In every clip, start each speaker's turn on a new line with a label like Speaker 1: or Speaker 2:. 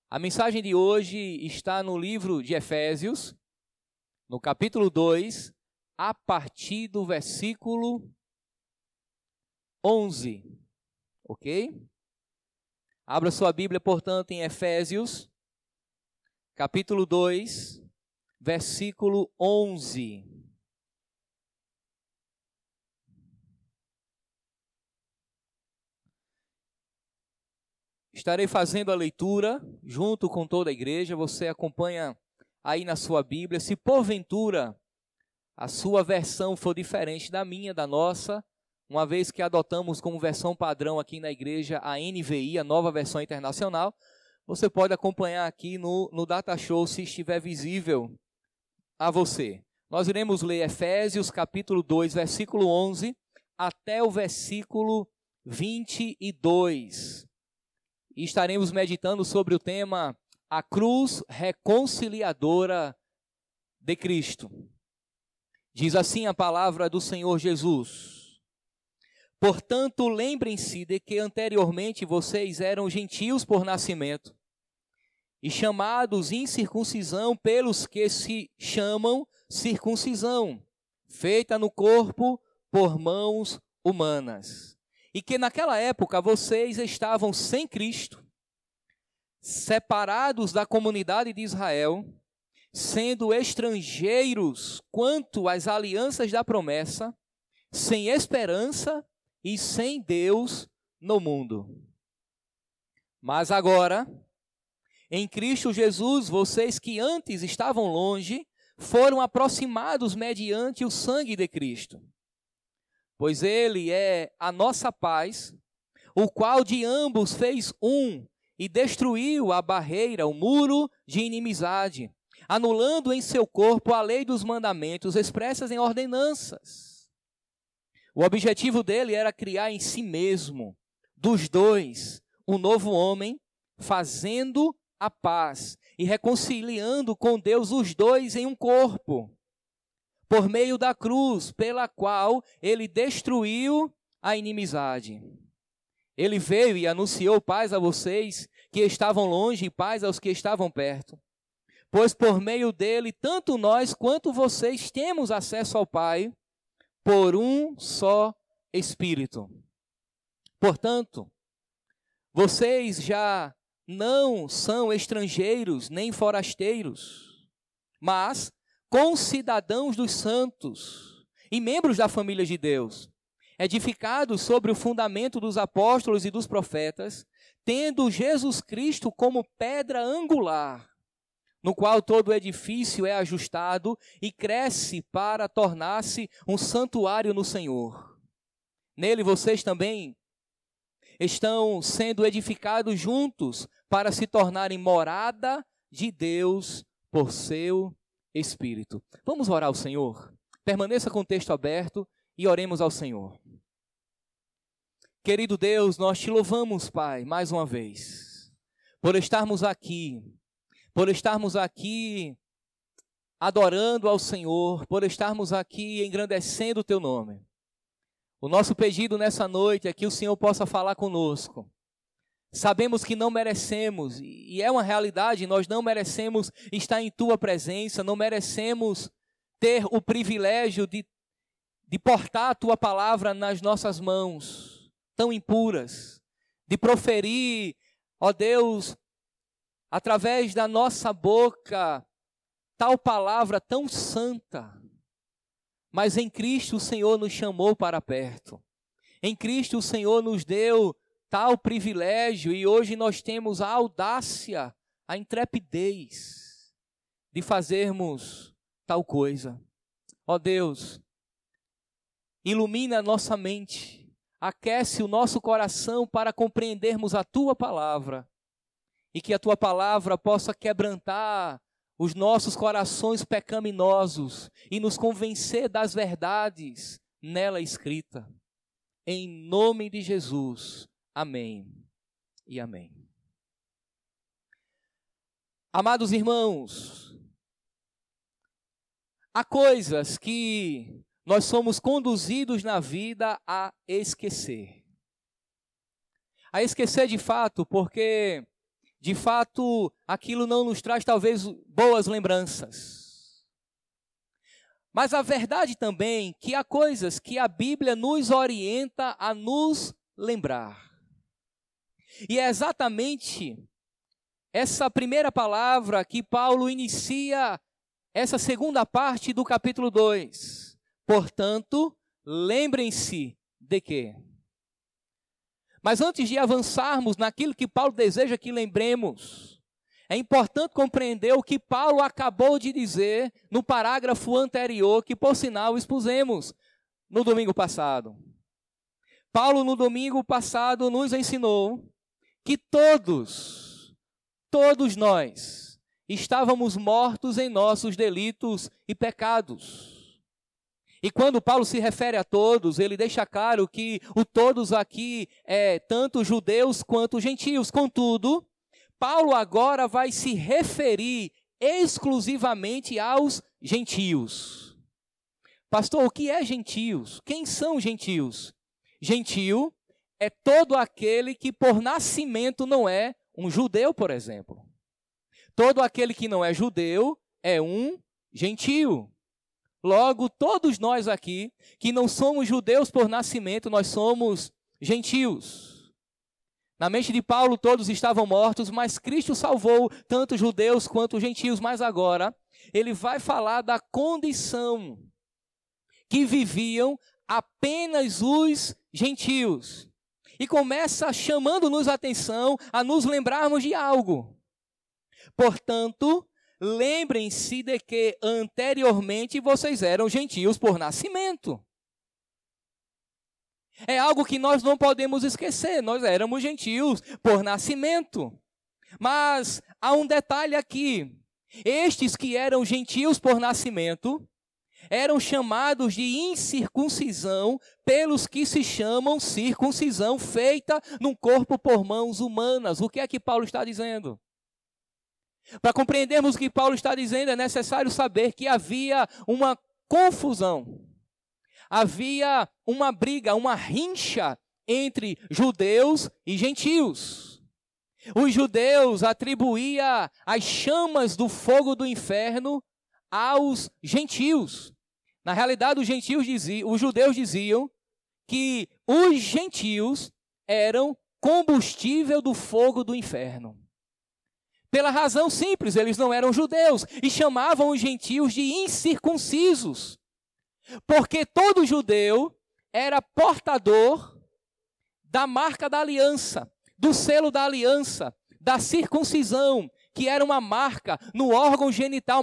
Speaker 1: A mensagem de hoje está no livro de Efésios, no capítulo 2, a partir do versículo 11, ok? Abra sua Bíblia, portanto, em Efésios, capítulo 2, versículo 11. Estarei fazendo a leitura junto com toda a igreja. Você acompanha aí na sua Bíblia. Se porventura a sua versão for diferente da minha, da nossa, uma vez que adotamos como versão padrão aqui na igreja a NVI, a Nova Versão Internacional, você pode acompanhar aqui no Data Show, se estiver visível a você. Nós iremos ler Efésios capítulo 2, versículo 11, até o versículo 22. E estaremos meditando sobre o tema A Cruz Reconciliadora de Cristo. Diz assim a palavra do Senhor Jesus: Portanto, lembrem-se de que anteriormente vocês eram gentios por nascimento e chamados incircuncisão pelos que se chamam circuncisão, feita no corpo por mãos humanas. E que naquela época vocês estavam sem Cristo, separados da comunidade de Israel, sendo estrangeiros quanto às alianças da promessa, sem esperança e sem Deus no mundo. Mas agora, em Cristo Jesus, vocês que antes estavam longe, foram aproximados mediante o sangue de Cristo. Pois Ele é a nossa paz, o qual de ambos fez um e destruiu a barreira, o muro de inimizade, anulando em seu corpo a lei dos mandamentos expressas em ordenanças. O objetivo dele era criar em si mesmo, dos dois, um novo homem, fazendo a paz e reconciliando com Deus os dois em um corpo, por meio da cruz, pela qual ele destruiu a inimizade. Ele veio e anunciou paz a vocês que estavam longe e paz aos que estavam perto. Pois por meio dele, tanto nós quanto vocês temos acesso ao Pai por um só Espírito. Portanto, vocês já não são estrangeiros nem forasteiros, mas concidadãos dos santos e membros da família de Deus, edificados sobre o fundamento dos apóstolos e dos profetas, tendo Jesus Cristo como pedra angular, no qual todo o edifício é ajustado e cresce para tornar-se um santuário no Senhor. Nele vocês também estão sendo edificados juntos para se tornarem morada de Deus por seu Espírito. Vamos orar ao Senhor? Permaneça com o texto aberto e oremos ao Senhor. Querido Deus, nós te louvamos, Pai, mais uma vez, por estarmos aqui adorando ao Senhor, por estarmos aqui engrandecendo o teu nome. O nosso pedido nessa noite é que o Senhor possa falar conosco. Sabemos que não merecemos, e é uma realidade, nós não merecemos estar em Tua presença, não merecemos ter o privilégio de portar a Tua palavra nas nossas mãos, tão impuras, de proferir, ó Deus, através da nossa boca, tal palavra tão santa. Mas em Cristo o Senhor nos chamou para perto, em Cristo o Senhor nos deu tal privilégio, e hoje nós temos a audácia, a intrepidez de fazermos tal coisa. Ó Deus, ilumina a nossa mente, aquece o nosso coração para compreendermos a Tua palavra, e que a Tua palavra possa quebrantar os nossos corações pecaminosos e nos convencer das verdades nela escrita. Em nome de Jesus. Amém e amém. Amados irmãos, há coisas que nós somos conduzidos na vida a esquecer. A esquecer de fato, porque de fato, aquilo não nos traz talvez boas lembranças. Mas a verdade também que há coisas que a Bíblia nos orienta a nos lembrar. E é exatamente essa primeira palavra que Paulo inicia essa segunda parte do capítulo 2. Portanto, lembrem-se de quê? Mas antes de avançarmos naquilo que Paulo deseja que lembremos, é importante compreender o que Paulo acabou de dizer no parágrafo anterior, que por sinal expusemos no domingo passado. Paulo, no domingo passado, nos ensinou que todos nós estávamos mortos em nossos delitos e pecados. E quando Paulo se refere a todos, ele deixa claro que o todos aqui é tanto judeus quanto gentios. Contudo, Paulo agora vai se referir exclusivamente aos gentios. Pastor, o que é gentios? Quem são gentios? Gentio é todo aquele que por nascimento não é um judeu, por exemplo. Todo aquele que não é judeu é um gentio. Logo, todos nós aqui, que não somos judeus por nascimento, nós somos gentios. Na mente de Paulo, todos estavam mortos, mas Cristo salvou tanto judeus quanto gentios. Mas agora, ele vai falar da condição que viviam apenas os gentios. E começa chamando-nos a atenção a nos lembrarmos de algo. Portanto, lembrem-se de que anteriormente vocês eram gentios por nascimento. É algo que nós não podemos esquecer, nós éramos gentios por nascimento. Mas há um detalhe aqui, estes que eram gentios por nascimento, eram chamados de incircuncisão pelos que se chamam circuncisão feita num corpo por mãos humanas. O que é que Paulo está dizendo? Para compreendermos o que Paulo está dizendo, é necessário saber que havia uma confusão. Havia uma briga, uma rincha entre judeus e gentios. Os judeus atribuíam as chamas do fogo do inferno aos gentios. Na realidade, os judeus diziam que os gentios eram combustível do fogo do inferno. Pela razão simples, eles não eram judeus e chamavam os gentios de incircuncisos. Porque todo judeu era portador da marca da aliança, do selo da aliança, da circuncisão, que era uma marca no órgão genital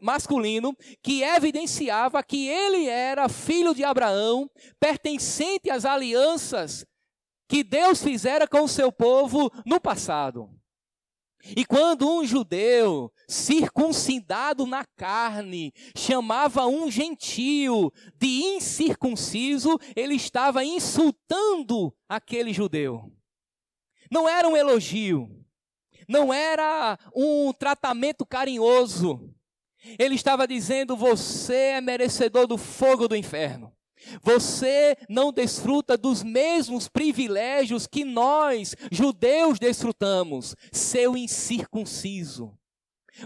Speaker 1: masculino que evidenciava que ele era filho de Abraão, pertencente às alianças que Deus fizera com o seu povo no passado. E quando um judeu circuncidado na carne chamava um gentio de incircunciso, ele estava insultando aquele judeu. Não era um elogio, não era um tratamento carinhoso. Ele estava dizendo: você é merecedor do fogo do inferno. Você não desfruta dos mesmos privilégios que nós, judeus, desfrutamos, seu incircunciso.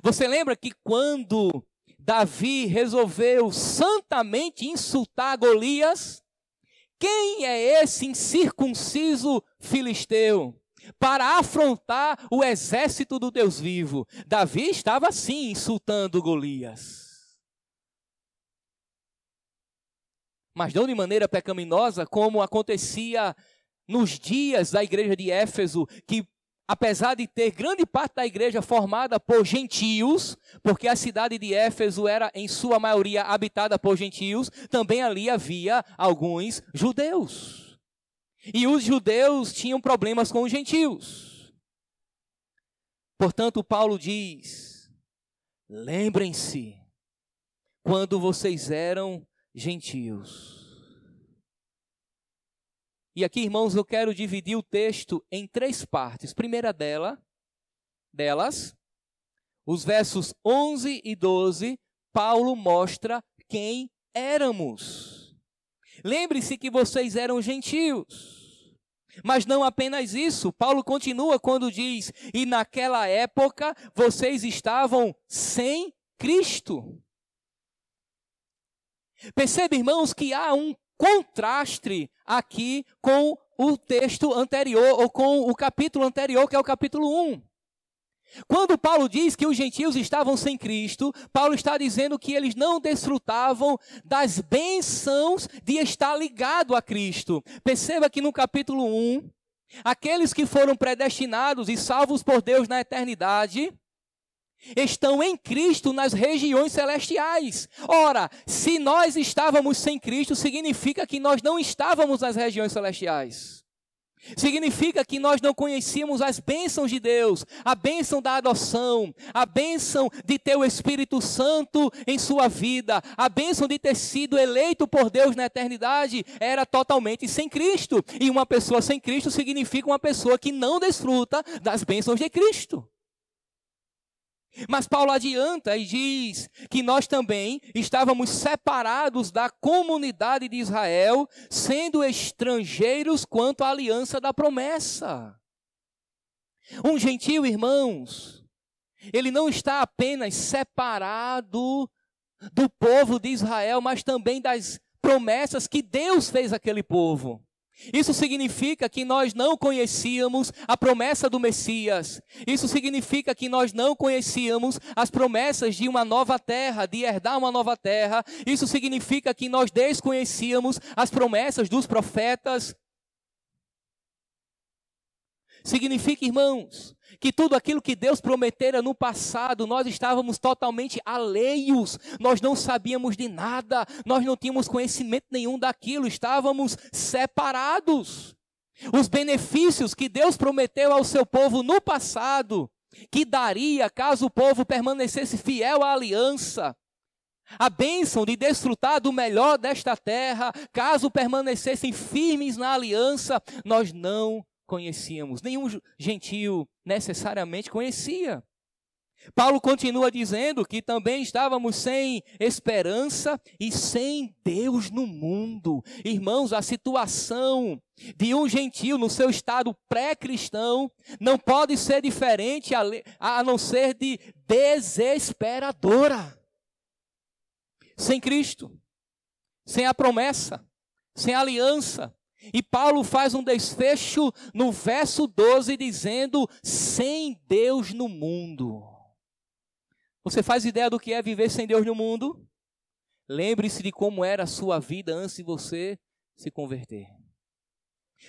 Speaker 1: Você lembra que quando Davi resolveu santamente insultar Golias, quem é esse incircunciso filisteu? Para afrontar o exército do Deus vivo. Davi estava sim insultando Golias. Mas não de maneira pecaminosa, como acontecia nos dias da igreja de Éfeso, que apesar de ter grande parte da igreja formada por gentios, porque a cidade de Éfeso era em sua maioria habitada por gentios, também ali havia alguns judeus. E os judeus tinham problemas com os gentios. Portanto, Paulo diz: lembrem-se quando vocês eram gentios. E aqui, irmãos, eu quero dividir o texto em 3 partes. Primeira delas, os versos 11 e 12, Paulo mostra quem éramos. Lembre-se que vocês eram gentios. Mas não apenas isso, Paulo continua quando diz: e naquela época vocês estavam sem Cristo. Percebe, irmãos, que há um contraste aqui com o texto anterior, ou com o capítulo anterior, que é o capítulo 1. Quando Paulo diz que os gentios estavam sem Cristo, Paulo está dizendo que eles não desfrutavam das bênçãos de estar ligado a Cristo. Perceba que no capítulo 1, aqueles que foram predestinados e salvos por Deus na eternidade, estão em Cristo nas regiões celestiais. Ora, se nós estávamos sem Cristo, significa que nós não estávamos nas regiões celestiais. Significa que nós não conhecíamos as bênçãos de Deus, a bênção da adoção, a bênção de ter o Espírito Santo em sua vida, a bênção de ter sido eleito por Deus na eternidade, era totalmente sem Cristo. E uma pessoa sem Cristo significa uma pessoa que não desfruta das bênçãos de Cristo. Mas Paulo adianta e diz que nós também estávamos separados da comunidade de Israel, sendo estrangeiros quanto à aliança da promessa. Um gentio, irmãos, ele não está apenas separado do povo de Israel, mas também das promessas que Deus fez àquele povo. Isso significa que nós não conhecíamos a promessa do Messias. Isso significa que nós não conhecíamos as promessas de uma nova terra, de herdar uma nova terra. Isso significa que nós desconhecíamos as promessas dos profetas. Significa, irmãos, que tudo aquilo que Deus prometera no passado, nós estávamos totalmente alheios, nós não sabíamos de nada, nós não tínhamos conhecimento nenhum daquilo, estávamos separados. Os benefícios que Deus prometeu ao seu povo no passado, que daria caso o povo permanecesse fiel à aliança, a bênção de desfrutar do melhor desta terra, caso permanecessem firmes na aliança, nós não conhecíamos, nenhum gentio necessariamente conhecia. Paulo continua dizendo que também estávamos sem esperança e sem Deus no mundo. Irmãos, a situação de um gentio no seu estado pré-cristão não pode ser diferente a não ser de desesperadora. Sem Cristo, sem a promessa, sem a aliança. E Paulo faz um desfecho no verso 12 dizendo: sem Deus no mundo. Você faz ideia do que é viver sem Deus no mundo? Lembre-se de como era a sua vida antes de você se converter.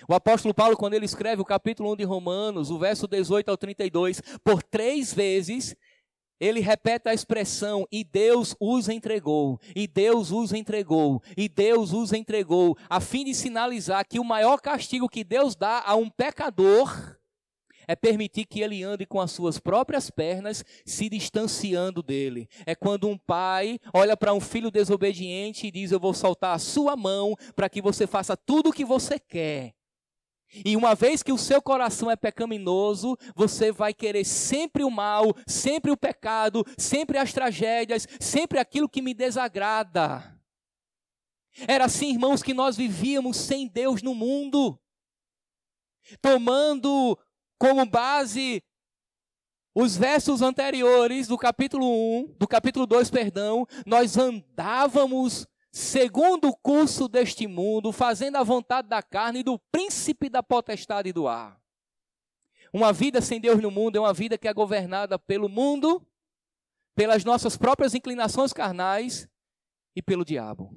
Speaker 1: O apóstolo Paulo, quando ele escreve o capítulo 1 de Romanos, o verso 18 ao 32, por 3 vezes, ele repete a expressão: e Deus os entregou, e Deus os entregou, e Deus os entregou, a fim de sinalizar que o maior castigo que Deus dá a um pecador é permitir que ele ande com as suas próprias pernas, se distanciando dele. É quando um pai olha para um filho desobediente e diz: eu vou soltar a sua mão para que você faça tudo o que você quer. E uma vez que o seu coração é pecaminoso, você vai querer sempre o mal, sempre o pecado, sempre as tragédias, sempre aquilo que me desagrada. Era assim, irmãos, que nós vivíamos sem Deus no mundo, tomando como base os versos anteriores do capítulo 2, nós andávamos segundo o curso deste mundo, fazendo a vontade da carne e do príncipe da potestade do ar. Uma vida sem Deus no mundo é uma vida que é governada pelo mundo, pelas nossas próprias inclinações carnais e pelo diabo.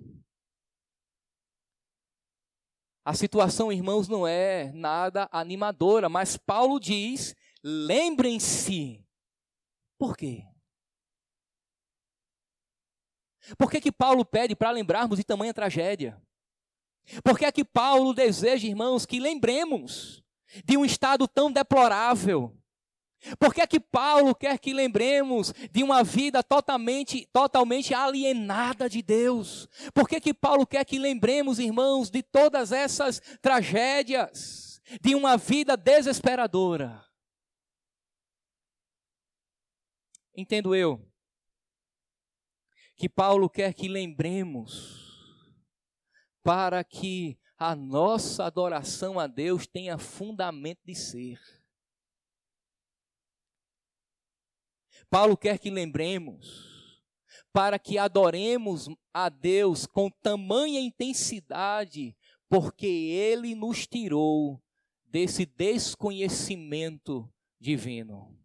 Speaker 1: A situação, irmãos, não é nada animadora, mas Paulo diz: lembrem-se. Por quê? Por que Paulo pede para lembrarmos de tamanha tragédia? Por que Paulo deseja, irmãos, que lembremos de um estado tão deplorável? Por que Paulo quer que lembremos de uma vida totalmente alienada de Deus? Por que Paulo quer que lembremos, irmãos, de todas essas tragédias, de uma vida desesperadora? Entendo eu que Paulo quer que lembremos para que a nossa adoração a Deus tenha fundamento de ser. Paulo quer que lembremos, para que adoremos a Deus com tamanha intensidade, porque Ele nos tirou desse desconhecimento divino.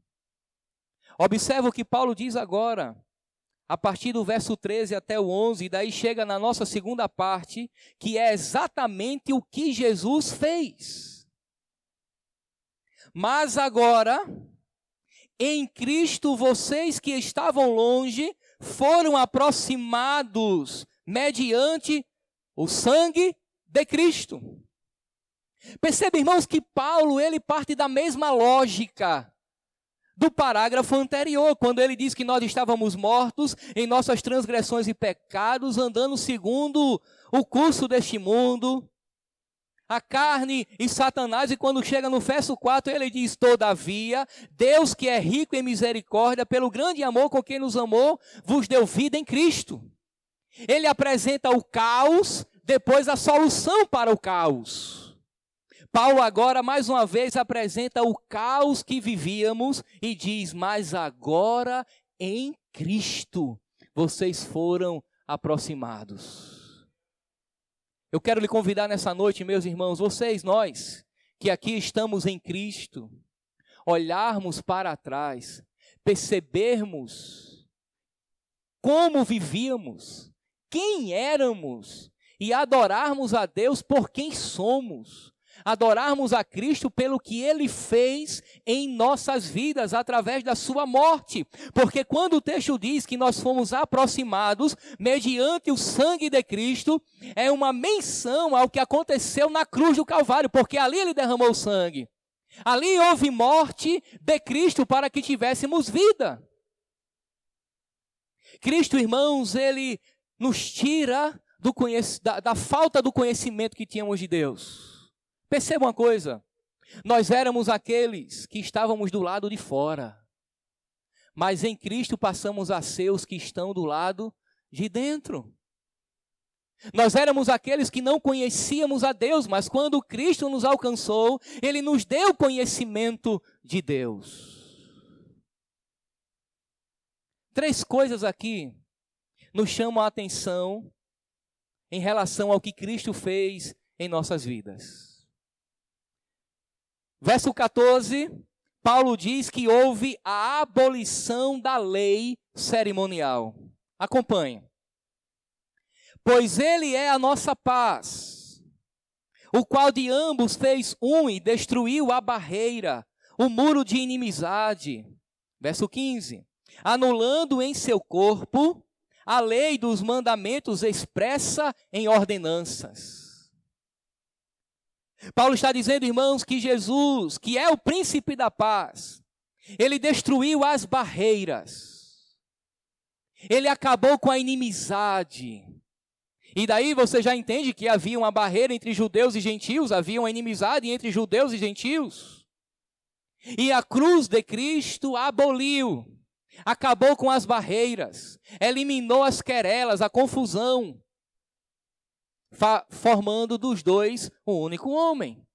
Speaker 1: Observa o que Paulo diz agora, a partir do verso 13 até o 11, e daí chega na nossa segunda parte, que é exatamente o que Jesus fez. Mas agora, em Cristo, vocês que estavam longe, foram aproximados mediante o sangue de Cristo. Perceba, irmãos, que Paulo, ele parte da mesma lógica do parágrafo anterior, quando ele diz que nós estávamos mortos em nossas transgressões e pecados, andando segundo o curso deste mundo, a carne e Satanás, e quando chega no verso 4, ele diz: todavia, Deus que é rico em misericórdia, pelo grande amor com que nos amou, vos deu vida em Cristo. Ele apresenta o caos, depois a solução para o caos. Paulo agora, mais uma vez, apresenta o caos que vivíamos e diz: mas agora em Cristo vocês foram aproximados. Eu quero lhe convidar nessa noite, meus irmãos, vocês, nós, que aqui estamos em Cristo, olharmos para trás, percebermos como vivíamos, quem éramos e adorarmos a Deus por quem somos. Adorarmos a Cristo pelo que Ele fez em nossas vidas, através da sua morte. Porque quando o texto diz que nós fomos aproximados mediante o sangue de Cristo, é uma menção ao que aconteceu na cruz do Calvário, porque ali Ele derramou sangue. Ali houve morte de Cristo para que tivéssemos vida. Cristo, irmãos, Ele nos tira da falta do conhecimento que tínhamos de Deus. Perceba uma coisa, nós éramos aqueles que estávamos do lado de fora, mas em Cristo passamos a ser os que estão do lado de dentro. Nós éramos aqueles que não conhecíamos a Deus, mas quando Cristo nos alcançou, Ele nos deu conhecimento de Deus. 3 coisas aqui nos chamam a atenção em relação ao que Cristo fez em nossas vidas. Verso 14, Paulo diz que houve a abolição da lei cerimonial. Acompanhe. Pois Ele é a nossa paz, o qual de ambos fez um e destruiu a barreira, o muro de inimizade. Verso 15. Anulando em seu corpo a lei dos mandamentos expressa em ordenanças. Paulo está dizendo, irmãos, que Jesus, que é o príncipe da paz, Ele destruiu as barreiras. Ele acabou com a inimizade. E daí você já entende que havia uma barreira entre judeus e gentios, havia uma inimizade entre judeus e gentios. E a cruz de Cristo aboliu, acabou com as barreiras, eliminou as querelas, a confusão, formando dos dois um único homem.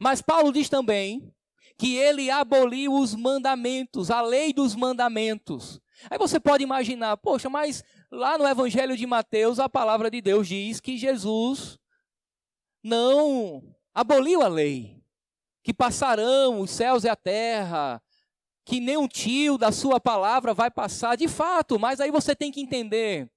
Speaker 1: Mas Paulo diz também que ele aboliu os mandamentos, a lei dos mandamentos. Aí você pode imaginar, poxa, mas lá no Evangelho de Mateus a palavra de Deus diz que Jesus não aboliu a lei, que passarão os céus e a terra, que nem um tio da sua palavra vai passar, de fato, mas aí você tem que entender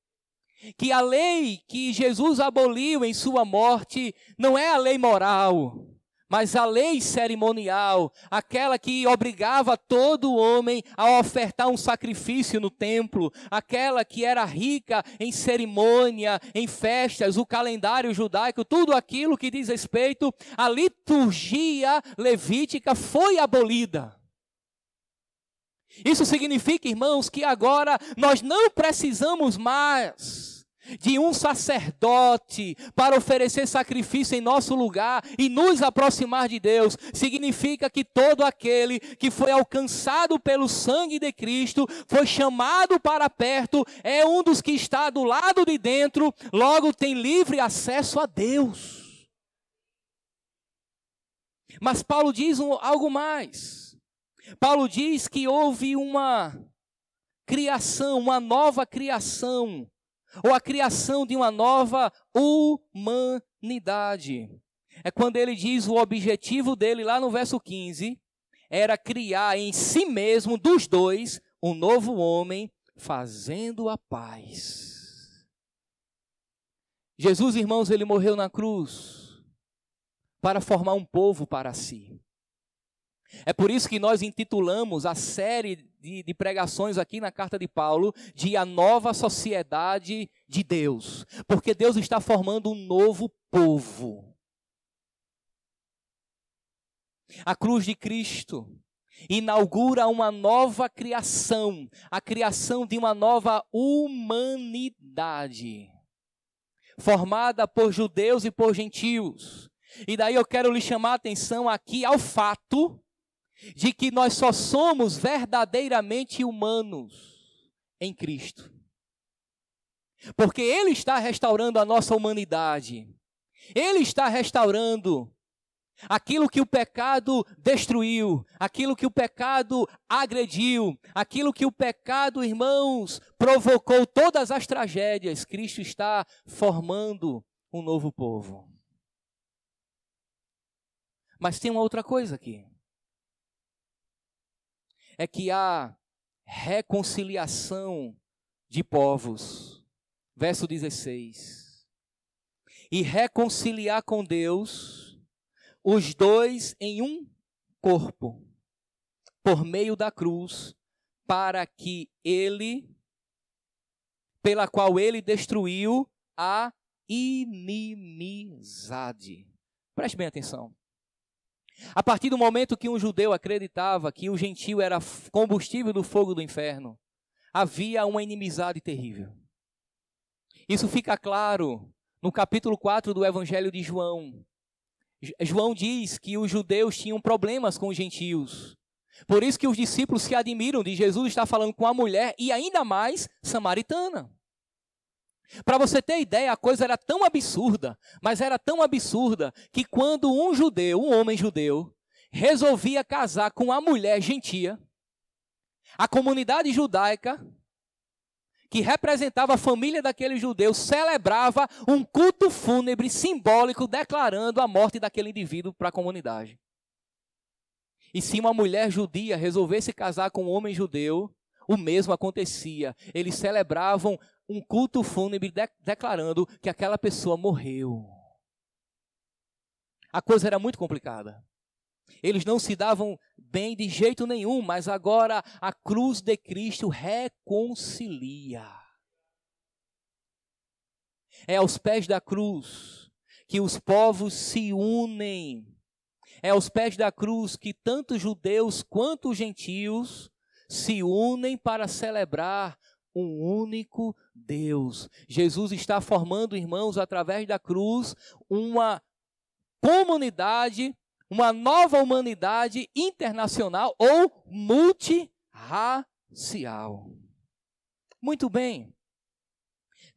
Speaker 1: que a lei que Jesus aboliu em sua morte não é a lei moral, mas a lei cerimonial, aquela que obrigava todo homem a ofertar um sacrifício no templo, aquela que era rica em cerimônia, em festas, o calendário judaico, tudo aquilo que diz respeito à liturgia levítica foi abolida. Isso significa, irmãos, que agora nós não precisamos mais de um sacerdote para oferecer sacrifício em nosso lugar e nos aproximar de Deus. Significa que todo aquele que foi alcançado pelo sangue de Cristo, foi chamado para perto, é um dos que está do lado de dentro, logo tem livre acesso a Deus. Mas Paulo diz algo mais. Paulo diz que houve uma criação, uma nova criação, ou a criação de uma nova humanidade. É quando ele diz o objetivo dele lá no verso 15, era criar em si mesmo, dos dois, um novo homem, fazendo a paz. Jesus, irmãos, ele morreu na cruz para formar um povo para si. É por isso que nós intitulamos a série de pregações aqui na carta de Paulo de A Nova Sociedade de Deus. Porque Deus está formando um novo povo. A cruz de Cristo inaugura uma nova criação, a criação de uma nova humanidade, formada por judeus e por gentios. E daí eu quero lhe chamar a atenção aqui ao fato de que nós só somos verdadeiramente humanos em Cristo. Porque Ele está restaurando a nossa humanidade. Ele está restaurando aquilo que o pecado destruiu, aquilo que o pecado agrediu, aquilo que o pecado, irmãos, provocou todas as tragédias. Cristo está formando um novo povo. Mas tem uma outra coisa aqui. É que há reconciliação de povos. Verso 16. E reconciliar com Deus os dois em um corpo, por meio da cruz, para que pela qual ele destruiu a inimizade. Preste bem atenção. A partir do momento que um judeu acreditava que o gentio era combustível do fogo do inferno, havia uma inimizade terrível. Isso fica claro no capítulo 4 do Evangelho de João. João diz que os judeus tinham problemas com os gentios. Por isso que os discípulos se admiram de Jesus estar falando com a mulher e ainda mais samaritana. Para você ter ideia, a coisa era tão absurda, mas era tão absurda que quando um homem judeu, resolvia casar com uma mulher gentia, a comunidade judaica, que representava a família daquele judeu, celebrava um culto fúnebre simbólico declarando a morte daquele indivíduo para a comunidade. E se uma mulher judia resolvesse casar com um homem judeu, o mesmo acontecia. Eles celebravam um culto fúnebre declarando que aquela pessoa morreu. A coisa era muito complicada. Eles não se davam bem de jeito nenhum, mas agora a cruz de Cristo reconcilia. É aos pés da cruz que os povos se unem. É aos pés da cruz que tanto judeus quanto gentios se unem para celebrar um único Deus. Jesus está formando, irmãos, através da cruz, uma comunidade, uma nova humanidade internacional ou multirracial. Muito bem.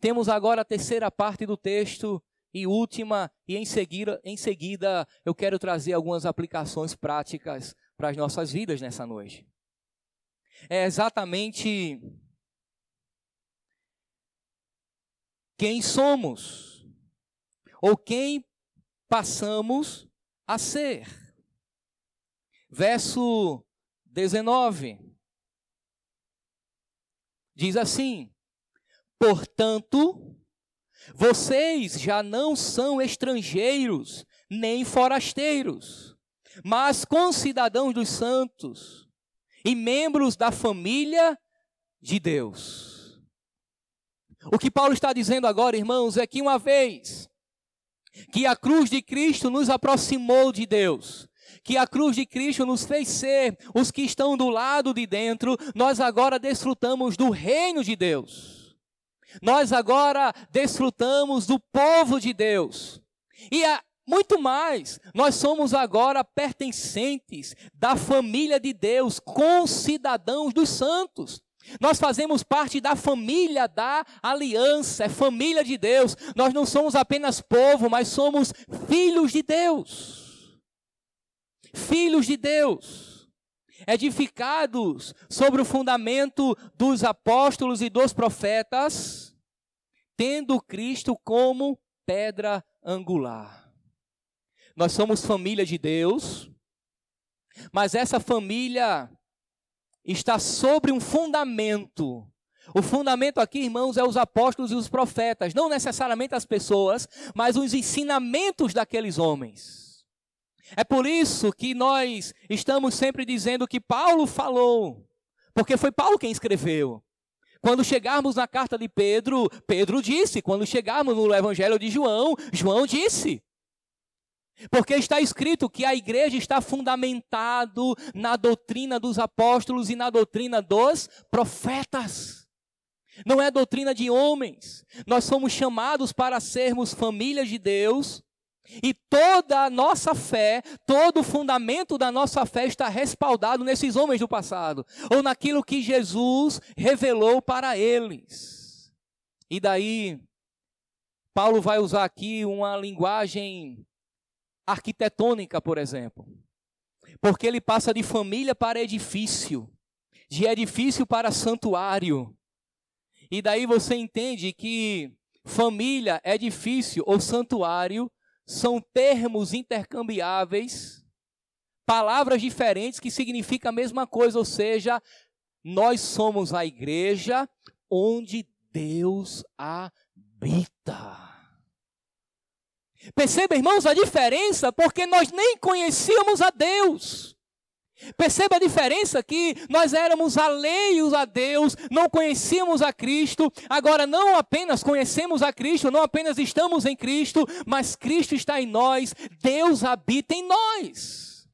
Speaker 1: Temos agora a terceira parte do texto e última, e em seguida eu quero trazer algumas aplicações práticas para as nossas vidas nessa noite. É exatamente quem somos, ou quem passamos a ser. Verso 19. Diz assim: portanto, vocês já não são estrangeiros, nem forasteiros, mas concidadãos dos santos e membros da família de Deus. O que Paulo está dizendo agora, irmãos, é que uma vez que a cruz de Cristo nos aproximou de Deus, que a cruz de Cristo nos fez ser os que estão do lado de dentro, nós agora desfrutamos do reino de Deus. Nós agora desfrutamos do povo de Deus. E muito mais, nós somos agora pertencentes da família de Deus, concidadãos dos santos. Nós fazemos parte da família da aliança, é família de Deus. Nós não somos apenas povo, mas somos filhos de Deus. filhos de Deus, edificados sobre o fundamento dos apóstolos e dos profetas, tendo Cristo como pedra angular. Nós somos família de Deus, mas essa família está sobre um fundamento. O fundamento aqui, irmãos, é os apóstolos e os profetas, não necessariamente as pessoas, mas os ensinamentos daqueles homens. É por isso que nós estamos sempre dizendo que Paulo falou, porque foi Paulo quem escreveu. Quando chegarmos na carta de Pedro, Pedro disse. Quando chegarmos no Evangelho de João, João disse. Porque está escrito que a igreja está fundamentado na doutrina dos apóstolos e na doutrina dos profetas. Não é doutrina de homens. Nós somos chamados para sermos famílias de Deus. E toda a nossa fé, todo o fundamento da nossa fé está respaldado nesses homens do passado, ou naquilo que Jesus revelou para eles. E daí, Paulo vai usar aqui uma linguagem arquitetônica, por exemplo, porque ele passa de família para edifício, de edifício para santuário. E daí você entende que família, edifício ou santuário são termos intercambiáveis, palavras diferentes que significam a mesma coisa, ou seja, nós somos a igreja onde Deus habita. Perceba, irmãos, a diferença, porque nós nem conhecíamos a Deus. Perceba a diferença que nós éramos alheios a Deus, não conhecíamos a Cristo, agora não apenas conhecemos a Cristo, não apenas estamos em Cristo, mas Cristo está em nós, Deus habita em nós.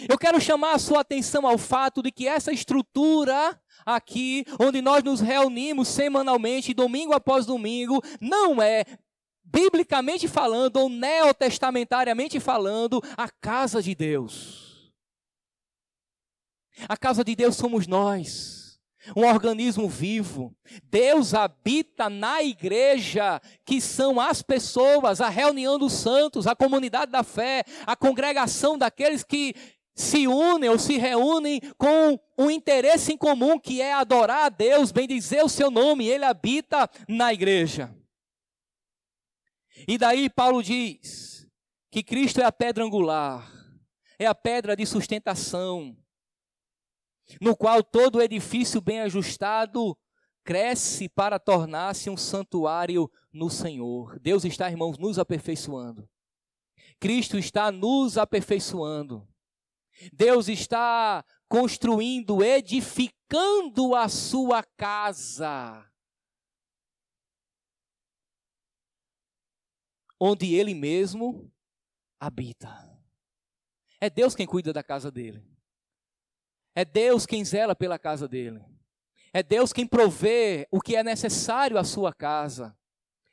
Speaker 1: Eu quero chamar a sua atenção ao fato de que essa estrutura aqui, onde nós nos reunimos semanalmente, domingo após domingo, não é, biblicamente falando, ou neotestamentariamente falando, a casa de Deus. A casa de Deus somos nós, um organismo vivo. Deus habita na igreja, que são as pessoas, a reunião dos santos, a comunidade da fé, a congregação daqueles que se unem ou se reúnem com um interesse em comum, que é adorar a Deus, bendizer o seu nome. Ele habita na igreja. E daí Paulo diz que Cristo é a pedra angular, é a pedra de sustentação, no qual todo edifício bem ajustado cresce para tornar-se um santuário no Senhor. Deus está, irmãos, nos aperfeiçoando. Cristo está nos aperfeiçoando. Deus está construindo, edificando a sua casa, onde Ele mesmo habita. É Deus quem cuida da casa dele. É Deus quem zela pela casa dele. É Deus quem provê o que é necessário à sua casa.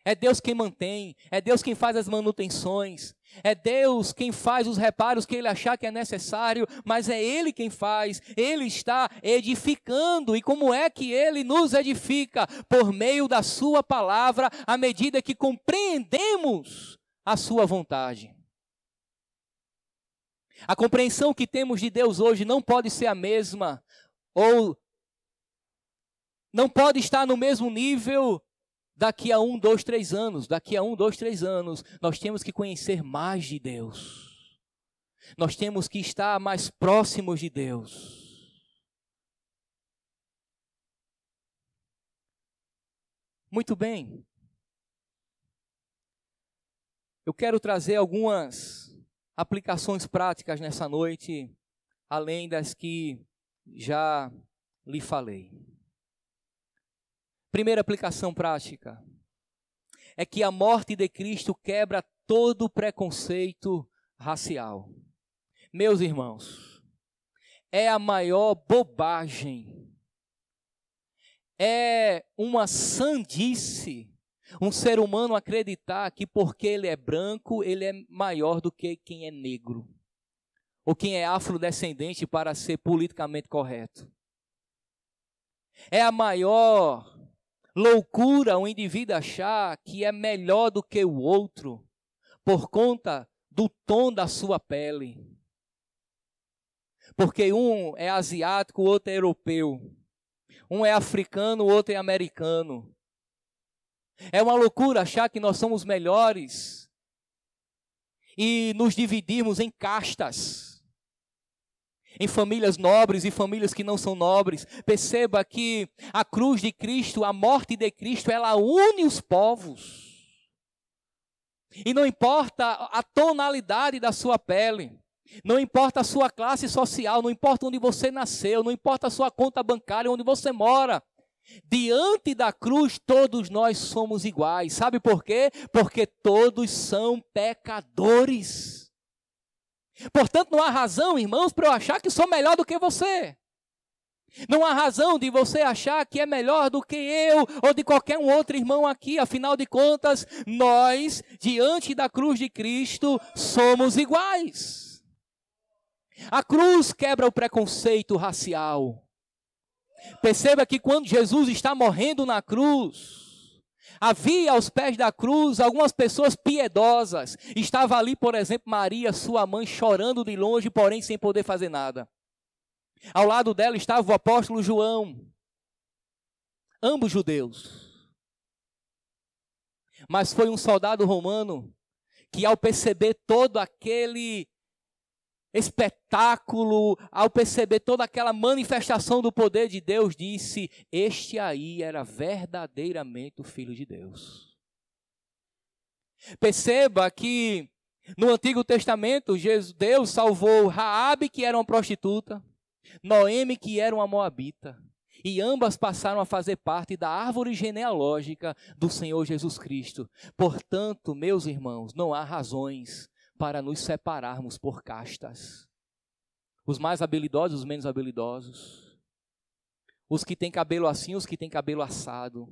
Speaker 1: É Deus quem mantém. É Deus quem faz as manutenções. É Deus quem faz os reparos que Ele achar que é necessário, mas é Ele quem faz. Ele está edificando. E como é que Ele nos edifica? Por meio da sua palavra, à medida que compreendemos a sua vontade. A compreensão que temos de Deus hoje não pode ser a mesma, ou não pode estar no mesmo nível daqui a 1, 2, 3 anos. Daqui a 1, 2, 3 anos, nós temos que conhecer mais de Deus. Nós temos que estar mais próximos de Deus. Muito bem. Eu quero trazer algumas aplicações práticas nessa noite, além das que já lhe falei. Primeira aplicação prática é que a morte de Cristo quebra todo preconceito racial. Meus irmãos, é a maior bobagem, é uma sandice um ser humano acreditar que porque ele é branco, ele é maior do que quem é negro, ou quem é afrodescendente, para ser politicamente correto. É a maior loucura um indivíduo achar que é melhor do que o outro, por conta do tom da sua pele. Porque um é asiático, o outro é europeu. Um é africano, o outro é americano. É uma loucura achar que nós somos melhores e nos dividirmos em castas, em famílias nobres e famílias que não são nobres. Perceba que a cruz de Cristo, a morte de Cristo, ela une os povos. E não importa a tonalidade da sua pele, não importa a sua classe social, não importa onde você nasceu, não importa a sua conta bancária, onde você mora. Diante da cruz, todos nós somos iguais. Sabe por quê? Porque todos são pecadores. Portanto, não há razão, irmãos, para eu achar que sou melhor do que você. Não há razão de você achar que é melhor do que eu ou de qualquer um outro irmão aqui. Afinal de contas, nós, diante da cruz de Cristo, somos iguais. A cruz quebra o preconceito racial. Perceba que quando Jesus está morrendo na cruz, havia aos pés da cruz algumas pessoas piedosas. Estava ali, por exemplo, Maria, sua mãe, chorando de longe, porém sem poder fazer nada. Ao lado dela estava o apóstolo João, ambos judeus. Mas foi um soldado romano que, ao perceber todo aquele espetáculo, ao perceber toda aquela manifestação do poder de Deus, disse: este aí era verdadeiramente o Filho de Deus. Perceba que no Antigo Testamento, Deus salvou Raabe, que era uma prostituta, Noemi, que era uma moabita, e ambas passaram a fazer parte da árvore genealógica do Senhor Jesus Cristo. Portanto, meus irmãos, não há razões para nos separarmos por castas. Os mais habilidosos, os menos habilidosos. Os que têm cabelo assim, os que têm cabelo assado.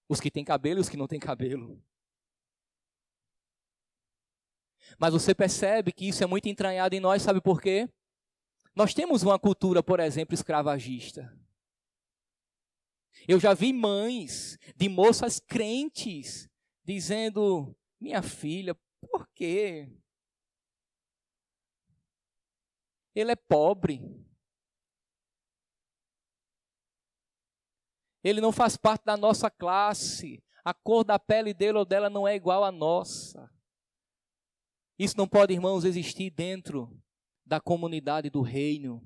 Speaker 1: Os que têm cabelo e os que não têm cabelo. Mas você percebe que isso é muito entranhado em nós, sabe por quê? Nós temos uma cultura, por exemplo, escravagista. Eu já vi mães de moças crentes dizendo: minha filha, por quê? Ele é pobre. Ele não faz parte da nossa classe. A cor da pele dele ou dela não é igual à nossa. Isso não pode, irmãos, existir dentro da comunidade do reino.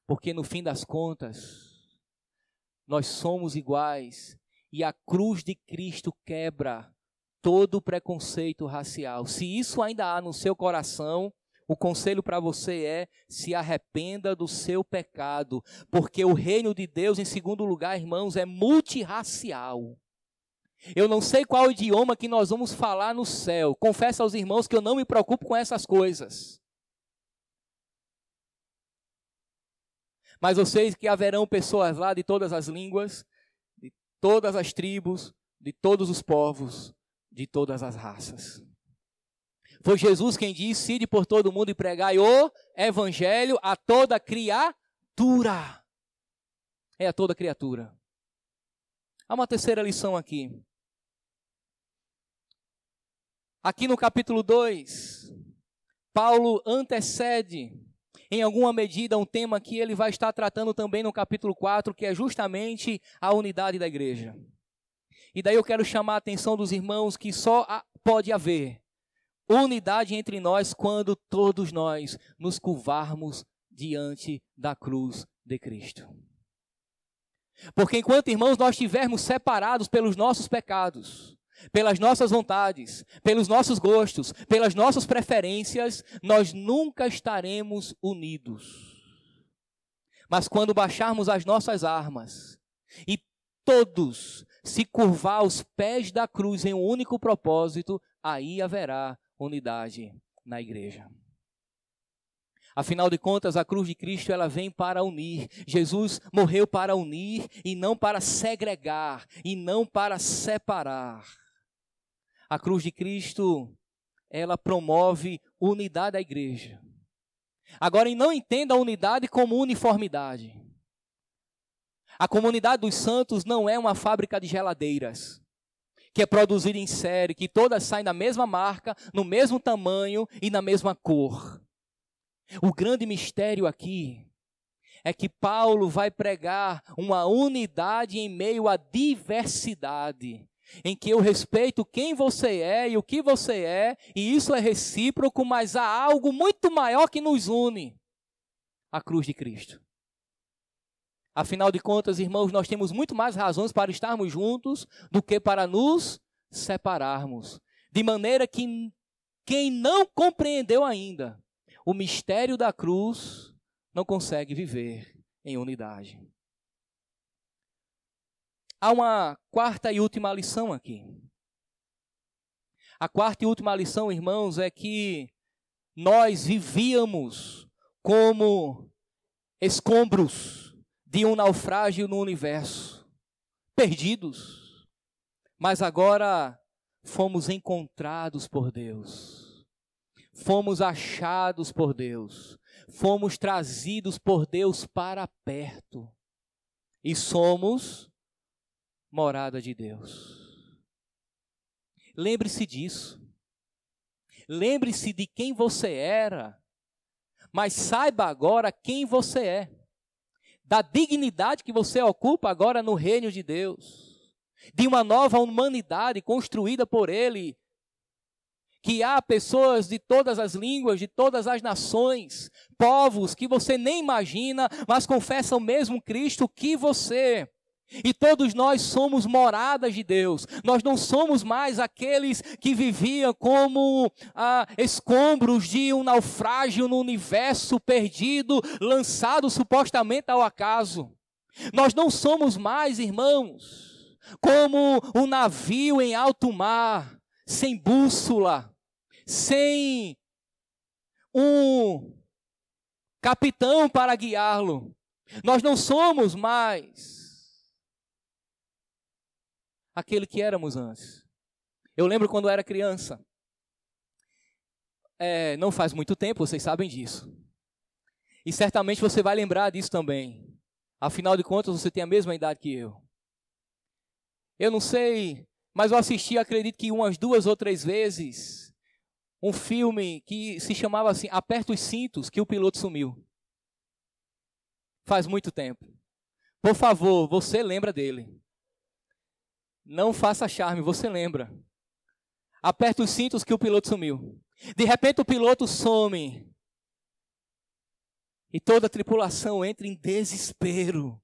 Speaker 1: Porque no fim das contas, nós somos iguais. E a cruz de Cristo quebra todo o preconceito racial. Se isso ainda há no seu coração, o conselho para você é: se arrependa do seu pecado, porque o reino de Deus, em segundo lugar, irmãos, é multirracial. Eu não sei qual idioma que nós vamos falar no céu. Confesso aos irmãos que eu não me preocupo com essas coisas. Mas eu sei que haverão pessoas lá de todas as línguas, de todas as tribos, de todos os povos, de todas as raças. Foi Jesus quem disse: ide por todo mundo e pregai o evangelho a toda criatura. É a toda criatura. Há uma terceira lição aqui. Aqui no capítulo 2, Paulo antecede, em alguma medida, um tema que ele vai estar tratando também no capítulo 4, que é justamente a unidade da igreja. E daí eu quero chamar a atenção dos irmãos que só pode haver unidade entre nós quando todos nós nos curvarmos diante da cruz de Cristo. Porque enquanto, irmãos, nós estivermos separados pelos nossos pecados, pelas nossas vontades, pelos nossos gostos, pelas nossas preferências, nós nunca estaremos unidos. Mas quando baixarmos as nossas armas e todos se curvar aos pés da cruz em um único propósito, aí haverá unidade na igreja. Afinal de contas, a cruz de Cristo, ela vem para unir. Jesus morreu para unir e não para segregar, e não para separar. A cruz de Cristo, ela promove unidade da igreja. Agora, não entenda a unidade como uniformidade. A comunidade dos santos não é uma fábrica de geladeiras, que é produzida em série, que todas saem da mesma marca, no mesmo tamanho e na mesma cor. O grande mistério aqui é que Paulo vai pregar uma unidade em meio à diversidade, em que eu respeito quem você é e o que você é, e isso é recíproco, mas há algo muito maior que nos une: a cruz de Cristo. Afinal de contas, irmãos, nós temos muito mais razões para estarmos juntos do que para nos separarmos. De maneira que quem não compreendeu ainda o mistério da cruz não consegue viver em unidade. Há uma quarta e última lição aqui. A quarta e última lição, irmãos, é que nós vivíamos como escombros de um naufrágio no universo, perdidos, mas agora fomos encontrados por Deus, fomos achados por Deus, fomos trazidos por Deus para perto e somos morada de Deus. Lembre-se disso, lembre-se de quem você era, mas saiba agora quem você é, da dignidade que você ocupa agora no reino de Deus, de uma nova humanidade construída por Ele, que há pessoas de todas as línguas, de todas as nações, povos que você nem imagina, mas confessam o mesmo Cristo que você. E todos nós somos moradas de Deus. Nós não somos mais aqueles que viviam como escombros de um naufrágio no universo perdido, lançado supostamente ao acaso. Nós não somos mais, irmãos, como um navio em alto mar, sem bússola, sem um capitão para guiá-lo. Nós não somos mais aquele que éramos antes. Eu lembro quando eu era criança. Não faz muito tempo, vocês sabem disso. E certamente você vai lembrar disso também. Afinal de contas, você tem a mesma idade que eu. Eu não sei, mas eu assisti, acredito que umas 2 ou 3 vezes, um filme que se chamava assim, Aperta os Cintos, que o piloto sumiu. Faz muito tempo. Por favor, você lembra dele. Não faça charme, você lembra. Aperta os cintos que o piloto sumiu. De repente o piloto some. E toda a tripulação entra em desespero.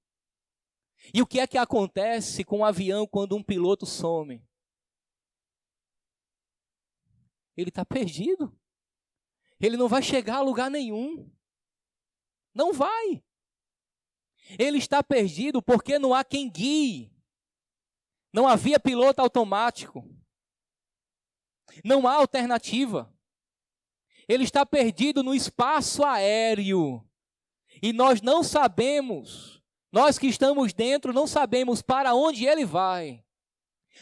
Speaker 1: E o que é que acontece com o avião quando um piloto some? Ele está perdido. Ele não vai chegar a lugar nenhum. Não vai. Ele está perdido porque não há quem guie. Não havia piloto automático. Não há alternativa. Ele está perdido no espaço aéreo. E nós não sabemos, nós que estamos dentro, não sabemos para onde ele vai.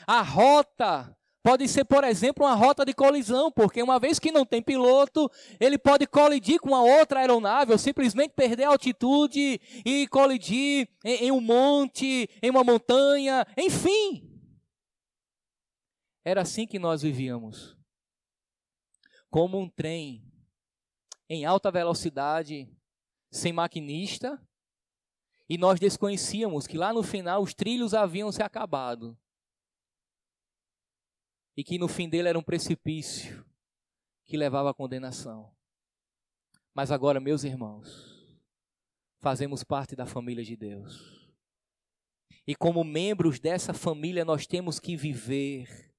Speaker 1: A rota pode ser, por exemplo, uma rota de colisão, porque uma vez que não tem piloto, ele pode colidir com uma outra aeronave, ou simplesmente perder a altitude e colidir em um monte, em uma montanha, enfim. Era assim que nós vivíamos. Como um trem em alta velocidade, sem maquinista, e nós desconhecíamos que lá no final os trilhos haviam se acabado. E que no fim dele era um precipício que levava à condenação. Mas agora, meus irmãos, fazemos parte da família de Deus. E como membros dessa família nós temos que viver.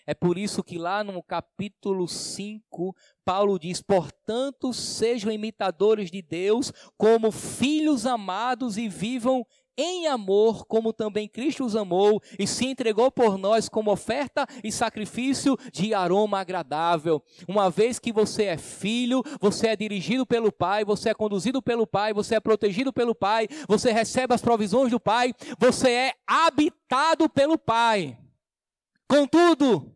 Speaker 1: É por isso que lá no capítulo 5, Paulo diz: portanto, sejam imitadores de Deus como filhos amados e vivam em amor, como também Cristo os amou e se entregou por nós como oferta e sacrifício de aroma agradável. Uma vez que você é filho, você é dirigido pelo Pai, você é conduzido pelo Pai, você é protegido pelo Pai, você recebe as provisões do Pai, você é habitado pelo Pai. Contudo,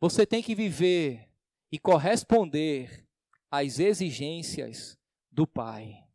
Speaker 1: você tem que viver e corresponder às exigências do Pai.